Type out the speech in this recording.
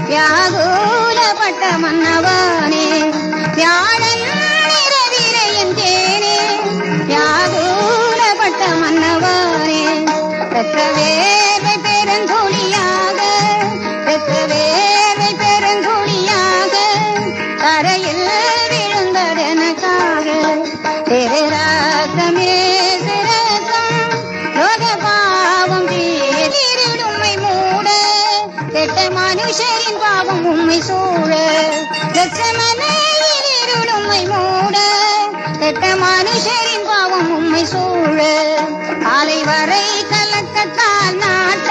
வியாகுலப்பட்ட மன்னவனே வியாழன் இரவிலே என்றேனே வியாகுலப்பட்ட மன்னவனே பெற்ற வேர்வை பெருந்துளியாக பெற்ற வேர்வை பெருந்துளியாக கரையில் விழுந்ததெனக்காக திருராத்தமே சிரத்தம் லோக பாவம் தீரில் உம்மை மூட கெட்ட மனுஷரின் பாவம் உம்மை சூழ லட்சமனையில் உம்மை மூட கெட்ட மனுஷரின் பாவம் உம்மை சூழ காலை வரை கலக்கத்தால் நாட்ட